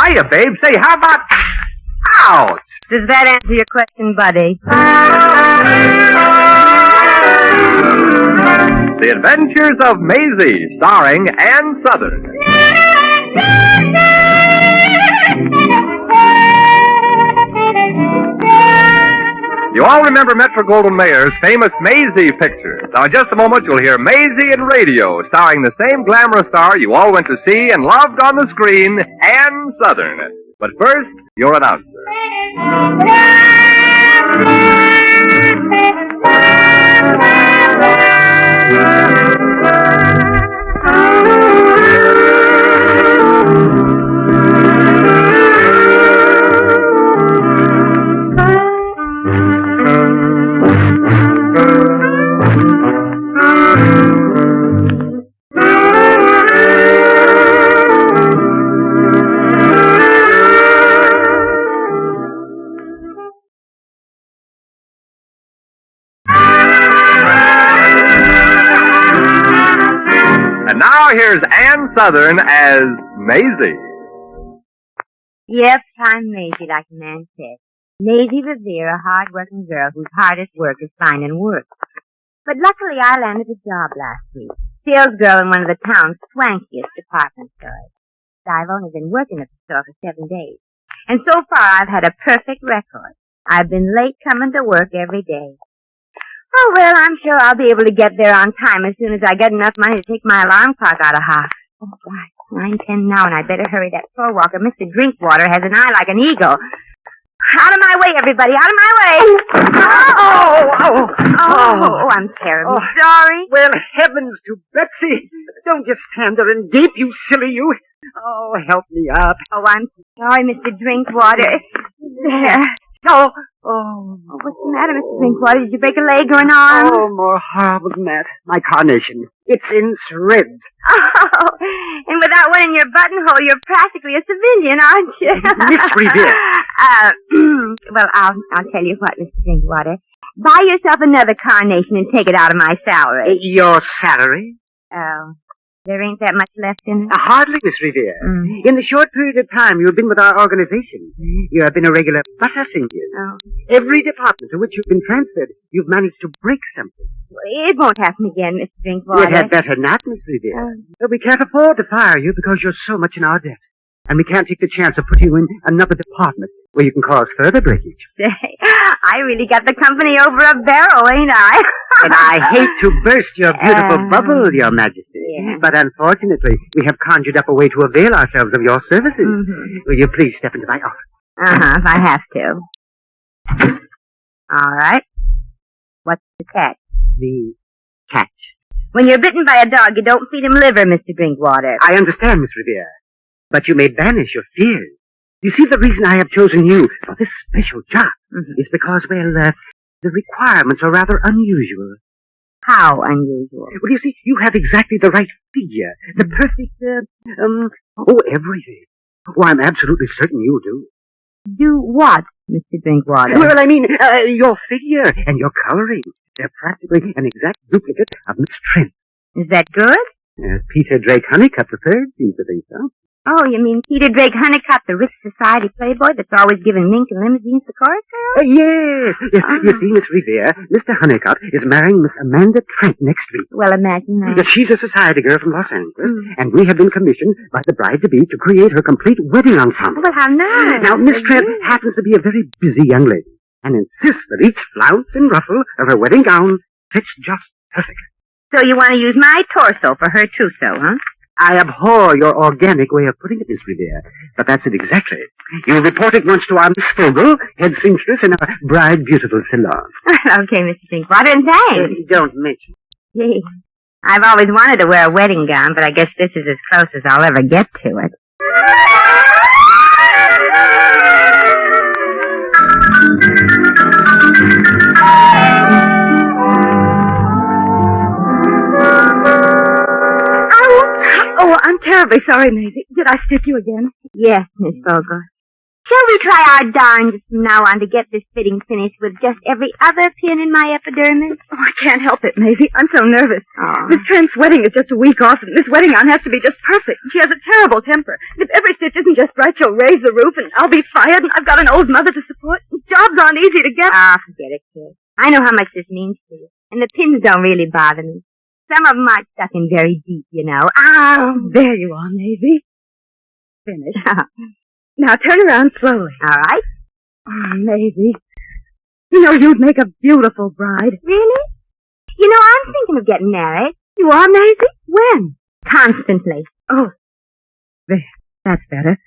hiya, babe. Say, how about... Ouch! Does that answer your question, buddy? The Adventures of Maisie, starring Ann Southern. You all remember Metro-Goldwyn-Mayer's famous Maisie picture. Now, in just a moment, you'll hear Maisie in radio, starring the same glamorous star you all went to see and loved on the screen, Ann Southern. But first, your announcer. And now here's Ann Southern as Maisie. Yep, I'm Maisie, like the man said. Maisie Revere, a hard-working girl whose hardest work is finding work. But luckily I landed a job last week. Sales girl in one of the town's swankiest department stores. I've only been working at the store for 7 days. And so far I've had a perfect record. I've been late coming to work every day. Oh, well, I'm sure I'll be able to get there on time as soon as I get enough money to take my alarm clock out of house. Oh, gosh, 9:10 now, and I'd better hurry. That floor walker, Mr. Drinkwater, has an eye like an eagle. Out of my way, everybody, out of my way. Oh, I'm terribly sorry. Well, heavens to Betsy. Don't just stand there and gape, you silly you. Oh, help me up. Oh, I'm sorry, Mr. Drinkwater. There. Oh. What's the matter, Mr. Drinkwater? Did you break a leg or an arm? Oh, more horrible than that. My carnation. It's in shreds. Oh, and without one in your buttonhole, you're practically a civilian, aren't you? Miss Revere. Well, I'll tell you what, Mr. Drinkwater. Buy yourself another carnation and take it out of my salary. Your salary? Oh, there ain't that much left in it? Hardly, Miss Revere. In the short period of time you've been with our organization, you have been a regular butterfinger. Oh. Every department to which you've been transferred, you've managed to break something. Well, it won't happen again, Mr. Drinkwater. It had better not, Miss Revere. We can't afford to fire you because you're so much in our debt. And we can't take the chance of putting you in another department where you can cause further breakage. Say, I really got the company over a barrel, ain't I? And I hate to burst your beautiful bubble, Your Majesty. Yeah. But unfortunately, we have conjured up a way to avail ourselves of your services. Will you please step into my office? If I have to. All right. What's the catch? The catch. When you're bitten by a dog, you don't feed him liver, Mr. Drinkwater. I understand, Miss Revere. But you may banish your fears. You see, the reason I have chosen you for this special job is because, well, the requirements are rather unusual. How unusual? Well, you see, you have exactly the right figure, the perfect, everything. Oh, I'm absolutely certain you do. Do what, Mr. Drinkwater? Well, I mean, your figure and your coloring. They're practically an exact duplicate of Miss Trent. Is that good? Peter Drake Honeycutt III seems to think so. Oh, you mean Peter Drake Honeycutt, the rich society playboy that's always giving mink and limousines to chorus girls? Yes. You see, Miss Revere, Mr. Honeycutt is marrying Miss Amanda Trent next week. Well, imagine that. Yes, she's a society girl from Los Angeles, and we have been commissioned by the bride-to-be to create her complete wedding ensemble. Well, how nice. Now, Miss Trent happens to be a very busy young lady, and insists that each flounce and ruffle of her wedding gown fits just perfectly. So you want to use my torso for her trousseau, huh? I abhor your organic way of putting it, Miss Revere, but that's it exactly. You report at once to our Miss Fogel, head seamstress in our Bride Beautiful salon. Okay, Mr. Drinkwater, and thanks. Don't mention. Gee, I've always wanted to wear a wedding gown, but I guess this is as close as I'll ever get to it. Oh, I'm terribly sorry, Maisie. Did I stick you again? Yes, Miss Fogel. Shall we try our darndest from now on to get this fitting finished with just every other pin in my epidermis? Oh, I can't help it, Maisie. I'm so nervous. Oh. Miss Trent's wedding is just a week off, and this wedding gown has to be just perfect. She has a terrible temper. And if every stitch isn't just right, she'll raise the roof, and I'll be fired, and I've got an old mother to support. Jobs aren't easy to get. Ah, forget it, kid. I know how much this means to you, and the pins don't really bother me. Some of them are stuck in very deep, you know. Ow! There you are, Maisie. Finished. Now turn around slowly. All right. Oh, Maisie. You know, you'd make a beautiful bride. Really? You know, I'm thinking of getting married. You are, Maisie? When? Constantly. Oh. There. That's better.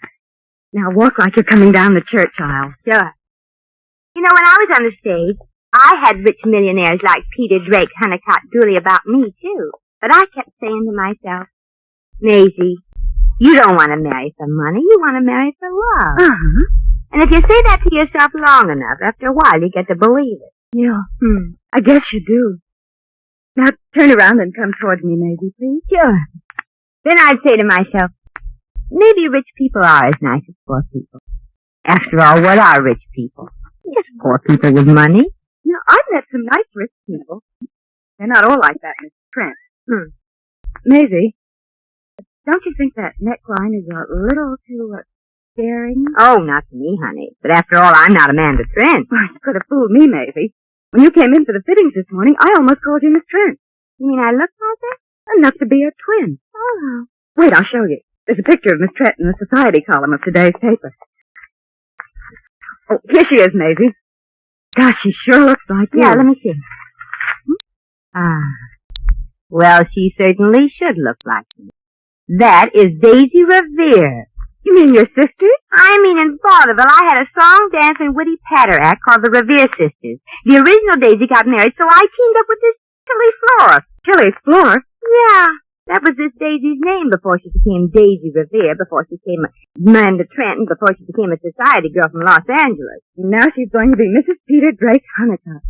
Now walk like you're coming down the church aisle. Sure. You know, when I was on the stage, I had rich millionaires like Peter Drake, Honeycutt, Dooley about me, too. But I kept saying to myself, Maisie, you don't want to marry for money. You want to marry for love. Uh-huh. And if you say that to yourself long enough, after a while you get to believe it. Yeah. I guess you do. Now turn around and come towards me, Maisie, please. Sure. Then I'd say to myself, maybe rich people are as nice as poor people. After all, what are rich people? Just poor people with money. You know, I've met some nice rich people. They're not all like that, Miss Trent. Maisie, don't you think that neckline is a little too staring? Oh, not to me, honey. But after all, I'm not Amanda Trent. Well, you could have fooled me, Maisie. When you came in for the fittings this morning, I almost called you Miss Trent. You mean I look like her? Enough to be a twin. Oh. Wait, I'll show you. There's a picture of Miss Trent in the society column of today's paper. Oh, here she is, Maisie. Gosh, she sure looks like you. Yeah, let me see. Well, she certainly should look like me. That is Daisy Revere. You mean your sister? I mean, in vaudeville, I had a song, dance, and witty patter act called the Revere Sisters. The original Daisy got married, so I teamed up with this Tilly Floor. Tilly Floor? Yeah, that was this Daisy's name before she became Daisy Revere, before she became Amanda Trent, and before she became a society girl from Los Angeles. Now she's going to be Mrs. Peter Drake Honeycutt.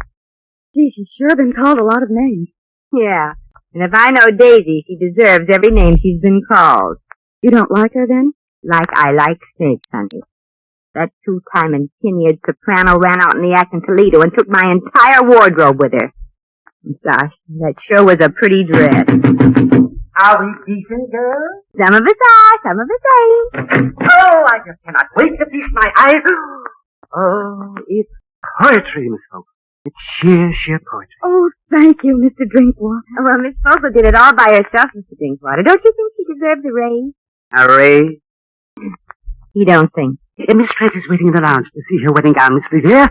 Gee, she's sure been called a lot of names. Yeah, and if I know Daisy, she deserves every name she's been called. You don't like her, then? Like I like snakes, honey. That two-time and tenured soprano ran out in the act in Toledo and took my entire wardrobe with her. Gosh, that sure was a pretty dress. Are we decent, girls? Some of us are, some of us ain't. Oh, I just cannot wait to feast my eyes. Oh, it's poetry, Miss Hope. It's sheer poetry. Oh, thank you, Mr. Drinkwater. Well, Miss Fogle did it all by herself, Mr. Drinkwater. Don't you think she deserves a raise? A raise? You don't think? Miss Trent is waiting in the lounge to see her wedding gown, Miss Revere.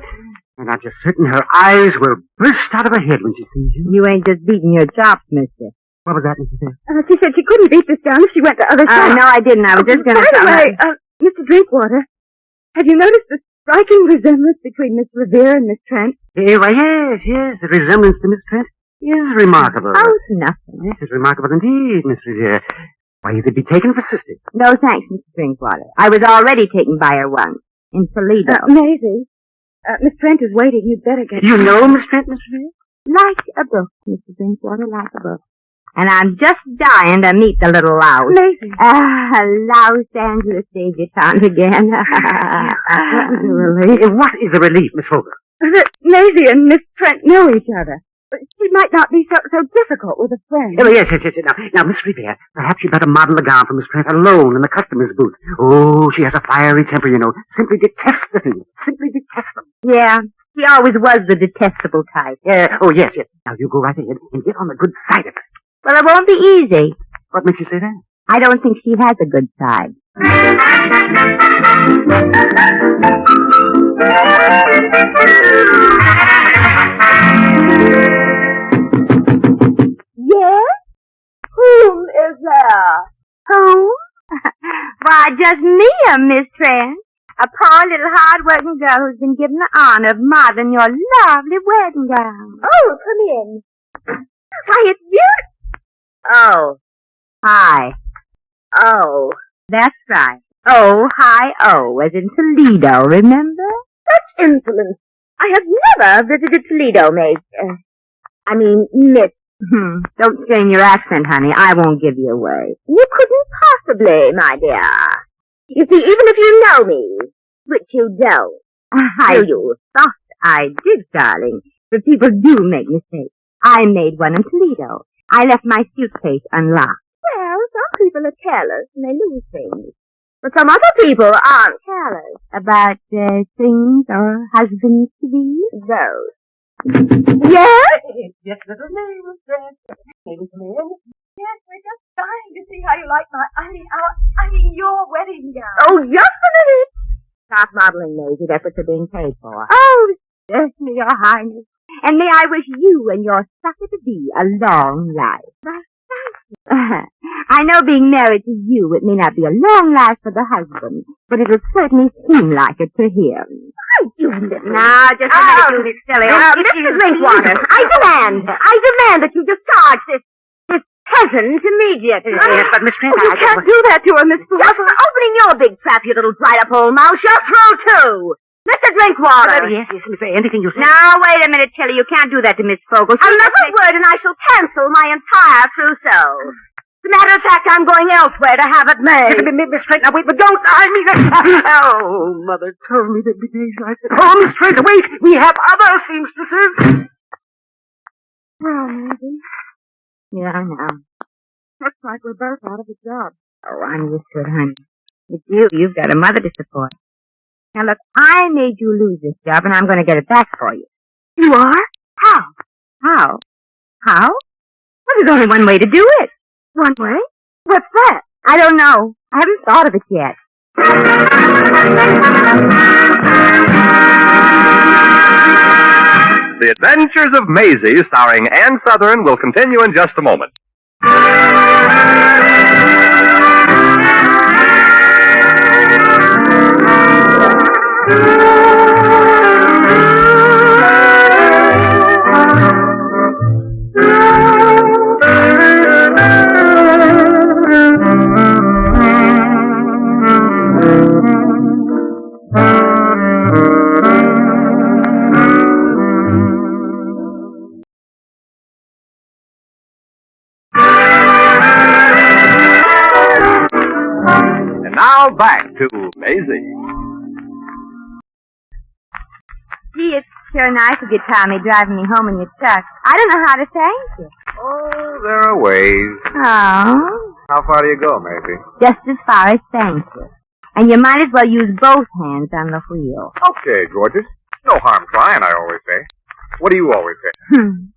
And I'm just certain her eyes will burst out of her head when she sees you. You ain't just beating your chops, mister. What was that, Miss Revere? She said she couldn't beat this gown if she went to other shops. No, I didn't. I was just going to tell her. By the way, Mr. Drinkwater, have you noticed the striking resemblance between Miss Revere and Miss Trent? Why, yes. The resemblance to Miss Trent is remarkable. Oh, it's nothing. Yes, it's remarkable indeed, Miss Revere. Why, you could be taken for sisters. No, thanks, Mr. Drinkwater. I was already taken by her once, in Toledo. Maisie, Miss Trent is waiting. You'd better get... You know Miss Trent, Miss Revere? Like a book, Mr. Drinkwater, like a book. And I'm just dying to meet the little louse. Maisie. Los Angeles debutante again. What is a relief, Miss Fogle? That Maisie and Miss Trent know each other. She might not be so difficult with a friend. Oh, yes. Now, Miss Revere, perhaps you'd better model a gown for Miss Trent alone in the customer's booth. Oh, she has a fiery temper, you know. Simply detests the thing. Simply detests them. Yeah, she always was the detestable type. Oh, yes. Now, you go right ahead and get on the good side of it. Well, it won't be easy. What makes you say that? I don't think she has a good side. Yes? Whom is there? Whom? Why, just me, Miss Trent. A poor little hard-working girl who's been given the honor of modeling your lovely wedding gown. Oh, come in. Why, it's beautiful. Oh. Hi. Oh. That's right. Oh, hi, oh, as in Toledo, remember? Such insolence. I have never visited Toledo, Miss. Don't strain your accent, honey. I won't give you away. You couldn't possibly, my dear. You see, even if you know me, But you don't. I thought I did, darling. But people do make mistakes. I made one in Toledo. I left my suitcase unlocked. Well, some people are careless and they lose things. But some other people aren't careless. About things or husbands to be? Those. Yes? Yes, little name, Maybe come in. Yes, we're just dying to see how you like your wedding gown. Oh, just a minute. Stop modeling, Maisie. That's what you're being paid for. Oh, certainly, Your Highness. And may I wish you and your sucker-to-be a long life. I know being married to you, it may not be a long life for the husband, but it'll certainly seem like it to him. Now, just a minute, you silly. Mrs. Drinkwater, I demand that you discharge this peasant immediately. Yes, but Miss Trent, you can't do that to her, Miss Fool. Just for opening your big trap, you little dried-up old mouse. You're through, too. Mr. Drinkwater. Yes, Miss Ray, anything you say. Now, wait a minute, Tilly. You can't do that to Miss Fogle. Another word and I shall cancel my entire trousseau. As a matter of fact, I'm going elsewhere to have it made. Miss Trent, now wait, but don't. Oh, Mother told me there'd be days like that. Oh, Miss Trent, wait. We have other seamstresses. Oh, Maisie. Yeah, I know. Looks like we're both out of a job. Oh, I'm used to it, honey. It's you've got a mother to support. Now, look, I made you lose this job, and I'm going to get it back for you. You are? How? How? How? Well, there's only one way to do it. One way? What's that? I don't know. I haven't thought of it yet. The Adventures of Maisie, starring Ann Sothern, will continue in just a moment. Now back to Maisie. Gee, it's sure nice of you, Tommy, driving me home in your truck. I don't know how to thank you. Oh, there are ways. Oh? How far do you go, Maisie? Just as far as thank you. And you might as well use both hands on the wheel. Okay, gorgeous. No harm trying, I always say. What do you always say?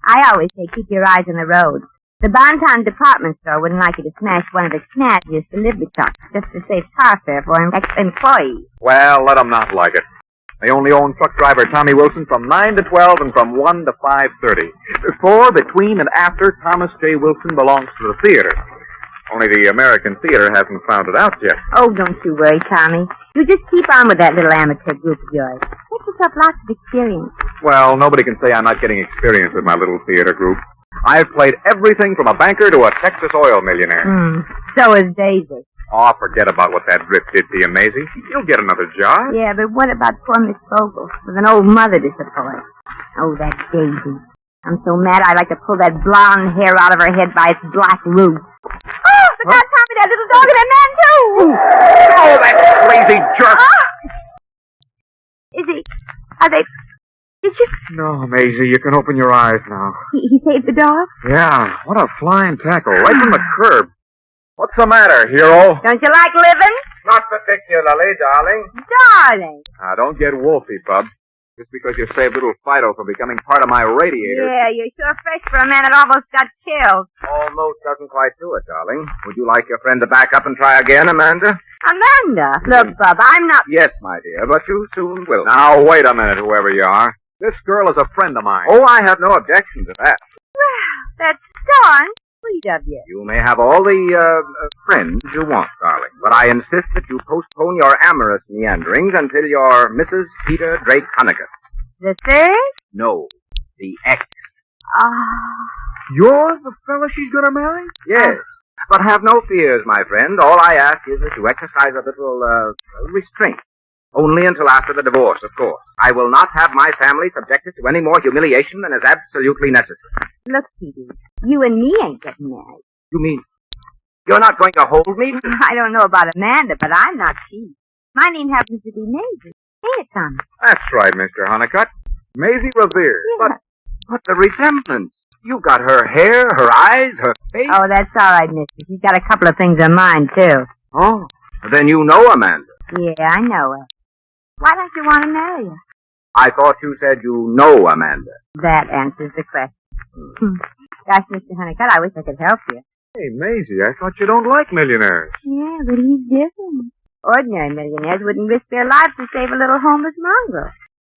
I always say keep your eyes on the road. The Bonton department store wouldn't like you to smash one of the snazziest delivery trucks just to save car fare for an ex-employee. Well, let 'em not like it. They only own truck driver Tommy Wilson from 9 to 12 and from 1 to 5:30. Before, between, and after, Thomas J. Wilson belongs to the theater. Only the American theater hasn't found it out yet. Oh, don't you worry, Tommy. You just keep on with that little amateur group of yours. Get yourself lots of experience. Well, nobody can say I'm not getting experience with my little theater group. I've played everything from a banker to a Texas oil millionaire. So is Daisy. Oh, forget about what that rip did to you, Maisie. You'll get another job. Yeah, but what about poor Miss Fogle with an old mother to support? Oh, that Daisy. I'm so mad I'd like to pull that blonde hair out of her head by its black roots. Oh, forgot Tommy, that little dog and that man, too! Oh, that crazy jerk! Is he... Are they... Did you... No, Maisie, you can open your eyes now. He saved the dog? Yeah, what a flying tackle, right from the curb. What's the matter, hero? Don't you like living? Not particularly, darling. Darling. Now, don't get wolfy, bub. Just because you saved little Fido from becoming part of my radiator. Yeah, you're sure fresh for a man that almost got killed. Almost doesn't quite do it, darling. Would you like your friend to back up and try again, Amanda? Amanda? Look, Bub, I'm not... Yes, my dear, but you soon will. Now, wait a minute, whoever you are. This girl is a friend of mine. Oh, I have no objection to that. Well, that's darn sweet of you. You may have all the, friends you want, darling, but I insist that you postpone your amorous meanderings until you're Mrs. Peter Drake Hunnigan. The third? No, the ex. You're the fella she's gonna marry? Yes. But have no fears, my friend. All I ask is that you exercise a little, restraint. Only until after the divorce, of course. I will not have my family subjected to any more humiliation than is absolutely necessary. Look, Petey, you and me ain't getting married. You mean you're not going to hold me? I don't know about Amanda, but I'm not cheap. My name happens to be Maisie. Ain't it, Tommy? That's right, Mr. Honeycutt. Maisie Revere. Yeah. But the resemblance. You've got her hair, her eyes, her face. Oh, that's all right, mister. She's got a couple of things in mind, too. Oh, then you know Amanda. Yeah, I know her. Why don't you want to marry her? I thought you said you know Amanda. That answers the question. Gosh, Mr. Honeycutt, I wish I could help you. Hey, Maisie, I thought you don't like millionaires. Yeah, but he's different. Ordinary millionaires wouldn't risk their lives to save a little homeless mongrel.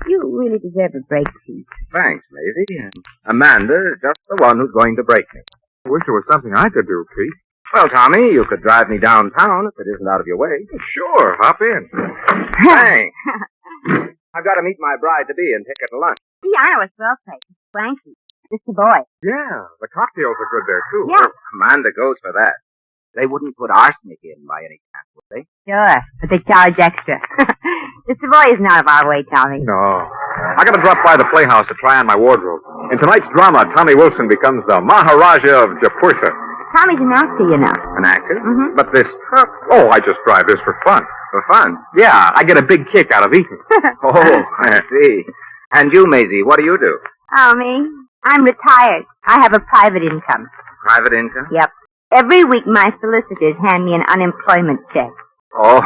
You really deserve a break, Pete. Thanks, Maisie. Amanda is just the one who's going to break me. I wish there was something I could do, Pete. Well, Tommy, you could drive me downtown if it isn't out of your way. Sure, hop in. Thanks. I've got to meet my bride-to-be and take her to lunch. See, I know a swell place. It's Swanky. It's the boy. Yeah, the cocktails are good there, too. Yeah. Amanda goes for that. They wouldn't put arsenic in by any chance, would they? Sure, but they charge extra. The Savoy isn't out of our way, Tommy. No. I gotta drop by the playhouse to try on my wardrobe. In tonight's drama, Tommy Wilson becomes the Maharaja of Japurta. Tommy's an actor, you know. An actor? Mm-hmm. But this truck... Oh, I just drive this for fun. For fun? Yeah, I get a big kick out of eating. Oh, I see. And you, Maisie, what do you do? Oh, me? I'm retired. I have a private income. Private income? Yep. Every week my solicitors hand me an unemployment check. Oh,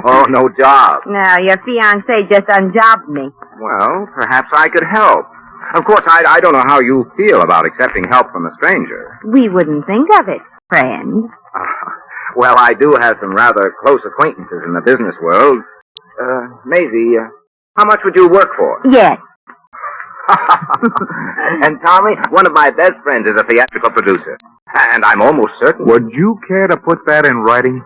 oh, no job. No, your fiancé just unjobbed me. Well, perhaps I could help. Of course, I don't know how you feel about accepting help from a stranger. We wouldn't think of it, friend. Well, I do have some rather close acquaintances in the business world. Maisie, how much would you work for? Yes. And Tommy, one of my best friends is a theatrical producer. And I'm almost certain... Would you care to put that in writing?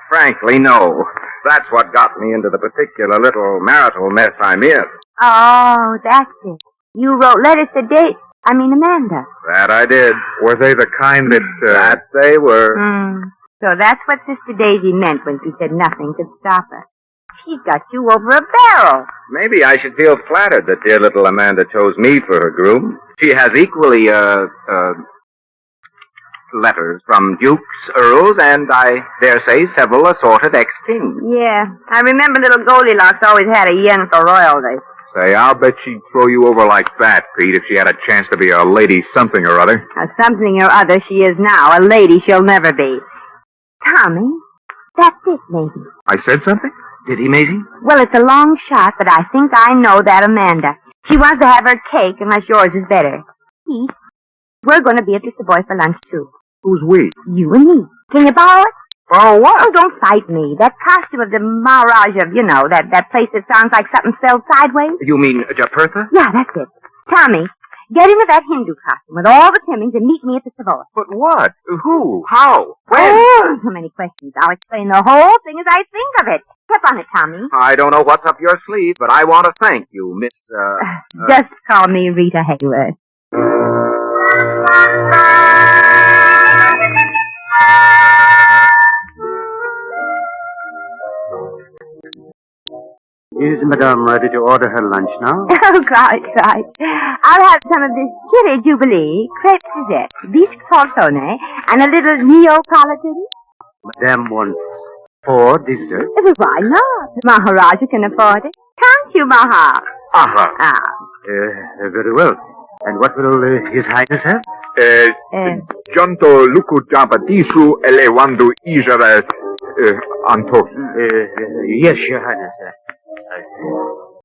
Frankly, no. That's what got me into the particular little marital mess I'm in. Oh, that's it. You wrote letters to Amanda. That I did. Were they the kind that... That they were. So that's what Sister Daisy meant when she said nothing could stop her. She's got you over a barrel. Maybe I should feel flattered that dear little Amanda chose me for her groom. She has equally, letters from dukes, earls, and I dare say several assorted ex-kings. Yeah, I remember little Goldilocks always had a yen for royalty. Say, I'll bet she'd throw you over like that, Pete, if she had a chance to be a lady something or other. Something or other she is now. A lady she'll never be. Tommy, that's it, Maisie. I said something? Did he, Maisie? Well, it's a long shot, but I think I know that Amanda. She wants to have her cake unless yours is better. Pete, we're going to be at the Savoy for lunch, too. Who's we? You and me. Can you borrow it? Oh, what? Oh, don't fight me. That costume of the Maharaja, you know, that place that sounds like something spelled sideways. You mean Japurtha? Yeah, that's it. Tommy, get into that Hindu costume with all the trimmings and meet me at the Savoy. But what? Who? How? When? Oh, so many questions. I'll explain the whole thing as I think of it. Step on it, Tommy. I don't know what's up your sleeve, but I want to thank you, Miss, Just call me Rita Hayworth. Is Madame ready to order her lunch now? Oh, quite. I'll have some of this Chili Jubilee, crepe Suzette, bisque poltrone, and a little Neapolitan. Madame wants 4 desserts. Why not? Maharaja can afford it. Can't you, Maha? Aha. Ah. Very well. And what will His Highness have? Jonto Luku Jabadisu Elewandu Ijara Anto. Yes, Your Highness.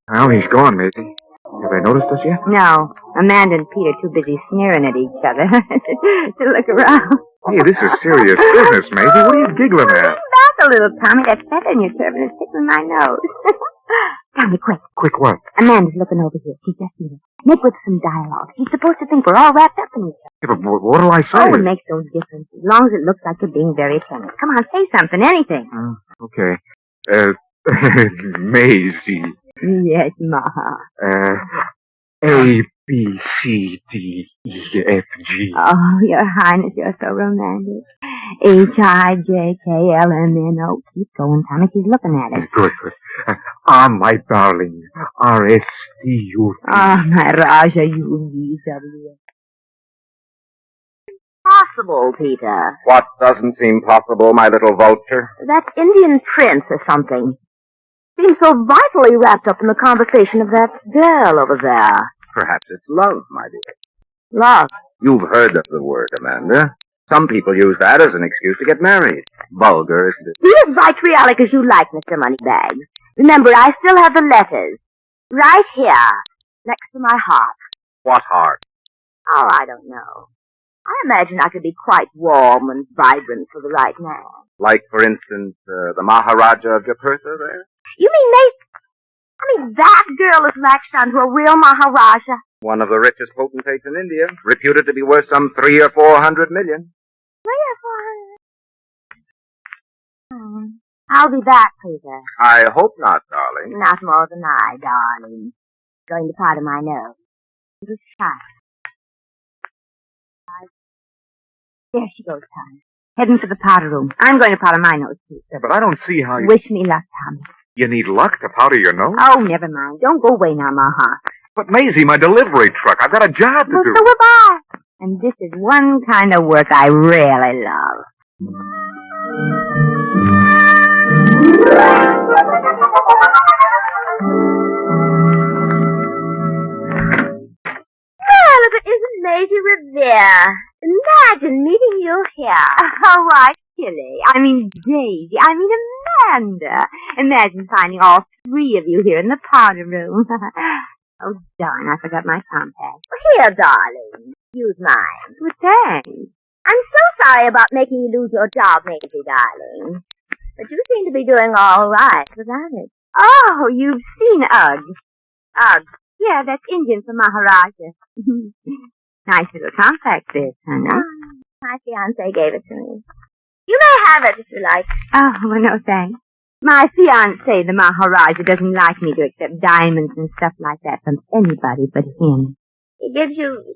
Well, he's gone, Maisie. Have they noticed us yet? No. Amanda and Pete are too busy sneering at each other to look around. Hey, this is serious business, Maisie. What are you giggling at? Back a little, Tommy. That feather in your turban is tickling my nose. Tommy, quick. Quick what? Amanda's looking over here. She's just seen it. Make with some dialogue. She's supposed to think we're all wrapped up in each other. Yeah, but what'll I say? Oh, it makes no difference. As long as it looks like you're being very attentive. Come on, say something, anything. Okay. Maisie. Yes, Maha. A, B, C, D, E, F, G. Oh, Your Highness, you're so romantic. H-I-J-K-L-M-N-O. Keep going, Tommy. She's looking at it. Good. My darling. R-S-T-U. My Raja, U-V-W. Possible, Peter. What doesn't seem possible, my little vulture? That Indian prince or something. seem so vitally wrapped up in the conversation of that girl over there. Perhaps it's love, my dear. Love. You've heard of the word, Amanda. Some people use that as an excuse to get married. Vulgar, isn't it? Be as vitriolic as you like, Mr. Moneybags. Remember, I still have the letters. Right here, next to my heart. What heart? Oh, I don't know. I imagine I could be quite warm and vibrant for the right man. Like, for instance, the Maharaja of Japurtha there? You mean that girl is latched onto a real Maharaja? One of the richest potentates in India, reputed to be worth some 300 or 400 million. 3 or 400? I'll be back, Peter. I hope not, darling. Not more than I, darling. Going to powder my nose. It was shy. There she goes, Tommy. Heading for the powder room. I'm going to powder my nose, too. But I don't see how you... Wish me luck, Tommy. You need luck to powder your nose? Oh, never mind. Don't go away now, Ma. But, Maisie, my delivery truck. I've got a job to Well, do. so have I. And this is one kind of work I really love. Well, if it isn't Maisie Revere. Imagine meeting you here. Oh, why, Tilly. I mean, Daisy. I mean, Amanda. Imagine finding all 3 of you here in the powder room. Oh, darn, I forgot my compact. Here, darling. Use mine. Well, thanks. I'm so sorry about making you lose your job, Maisie, darling. But you seem to be doing all right without it. Oh, you've seen Ugg. Ugg. Yeah, that's Indian for Maharaja. Nice little compact this, honey. My fiancé gave it to me. You may have it if you like. Oh, well, no thanks. My fiancé, the Maharaja, doesn't like me to accept diamonds and stuff like that from anybody but him. He gives you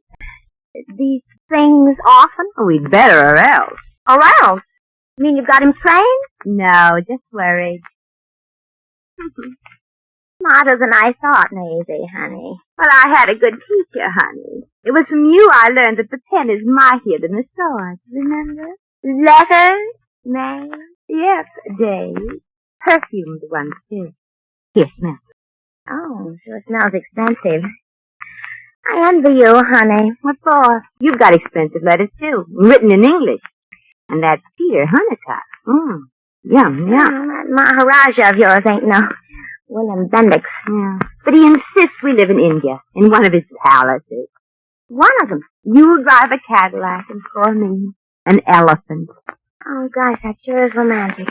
these things often? Oh, we'd better or else. Or else? You mean you've got him trained? No, just worried. Smarter than I thought, Maisie, honey. Well, I had a good teacher, honey. It was from you I learned that the pen is mightier than the sword, remember? Letters, May? Yes, days. Perfumed ones, too. Here, smell. Oh, sure smells expensive. I envy you, honey. What for? You've got expensive letters, too, written in English. And that Peter Honeycutt. Yum. That Maharaja of yours ain't no William Bendix. Yeah. But he insists we live in India, in one of his palaces. One of them. You drive a Cadillac and for me, an elephant. Oh, gosh, that sure is romantic.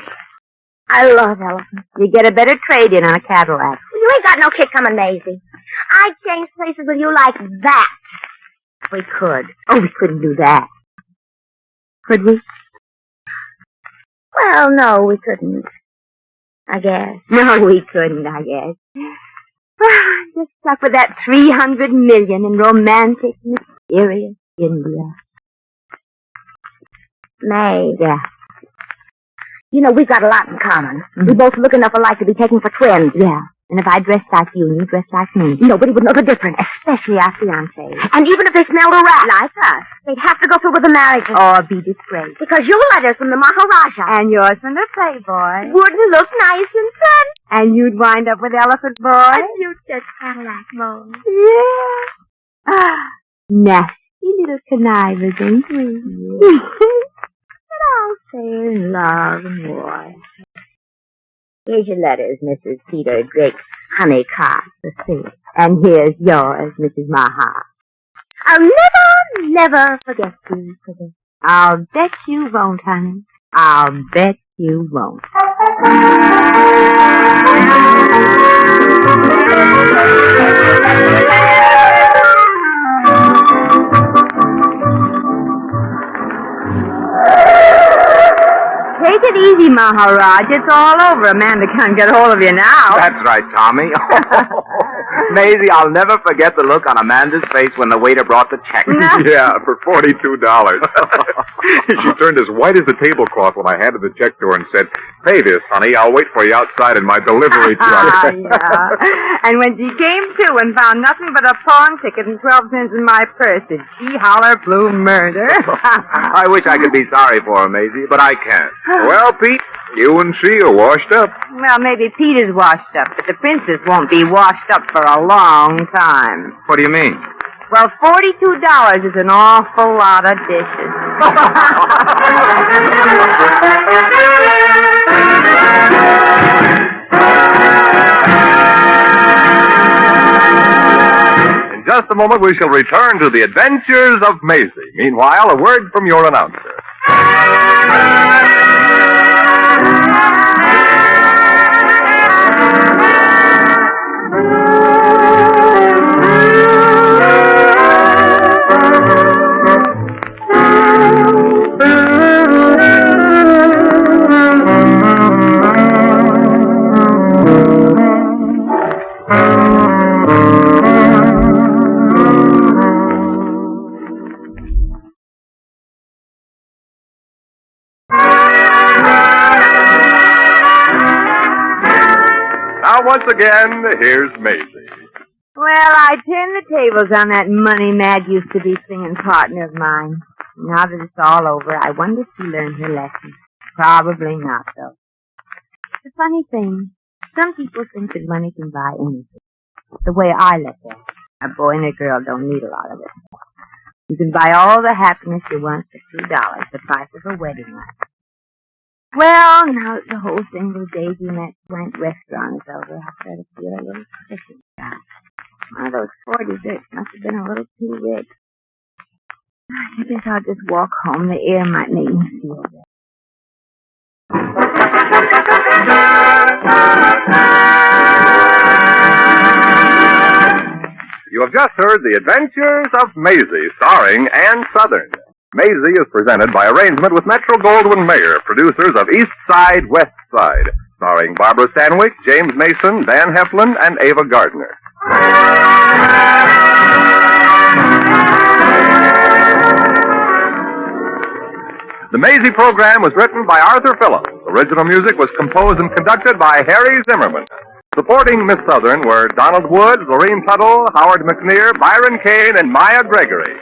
I love elephants. You get a better trade-in on a Cadillac. You ain't got no kick coming, Maisie. I'd change places with you like that. We could. Oh, we couldn't do that. Could we? Well, no, we couldn't. I guess. No, we couldn't, I guess. Just stuck with that 300 million in romantic, mysterious India. May. Yeah. You know, we've got a lot in common. Mm-hmm. We both look enough alike to be taken for twins. Yeah. And if I dressed like you and you dressed like me, nobody would know the difference, especially our fiancés. And even if they smelled a rat like us, they'd have to go through with the marriage. Or be disgraced. Because your letters from the Maharaja. And yours from the Playboy. Wouldn't look nice in print. And you'd wind up with Elephant Boy. And you'd get Cadillac Mode. Yeah. Nasty little connivers, ain't we? But I'll say in love and war. Here's your letters, Mrs. Peter Drake's Honeycutt. And here's yours, Mrs. Maha. I'll never forget you. I'll bet you won't, honey. I'll bet you won't. Take it easy, Maharaj. It's all over. Amanda can't get hold of you now. That's right, Tommy. Maisie, I'll never forget the look on Amanda's face when the waiter brought the check. Yeah, for $42. She turned as white as the tablecloth when I handed the check to her and said, "Pay this, honey. I'll wait for you outside in my delivery truck." Yeah. And when she came to and found nothing but a pawn ticket and 12 cents in my purse, did she holler blue murder? I wish I could be sorry for her, Maisie, but I can't. Well, Pete, You and she are washed up. Well, maybe Pete is washed up, but the princess won't be washed up for a long time. What do you mean? Well, $42 is an awful lot of dishes. In just a moment, we shall return to the adventures of Maisie. Meanwhile, a word from your announcer. Now, once again, here's Maisie. Well, I turned the tables on that money-mad used-to-be singing partner of mine. Now that it's all over, I wonder if she learned her lesson. Probably not, though. It's a funny thing. Some people think that money can buy anything. The way I look at it. A boy and a girl don't need a lot of it. You can buy all the happiness you want for $2, the price of a wedding night. Well, now that the whole thing with Daisy and that blank restaurant is over, I start to feel a little sick inside. One of those 40 bits must have been a little too rich. I guess I'll just walk home. The air might make me feel better. You have just heard The Adventures of Maisie, starring Ann Southern. Maisie is presented by arrangement with Metro-Goldwyn-Mayer, producers of East Side, West Side, starring Barbara Stanwyck, James Mason, Dan Heflin, and Ava Gardner. The Maisie program was written by Arthur Phillips. Original music was composed and conducted by Harry Zimmerman. Supporting Miss Southern were Donald Woods, Lorene Tuttle, Howard McNear, Byron Kane, and Maya Gregory.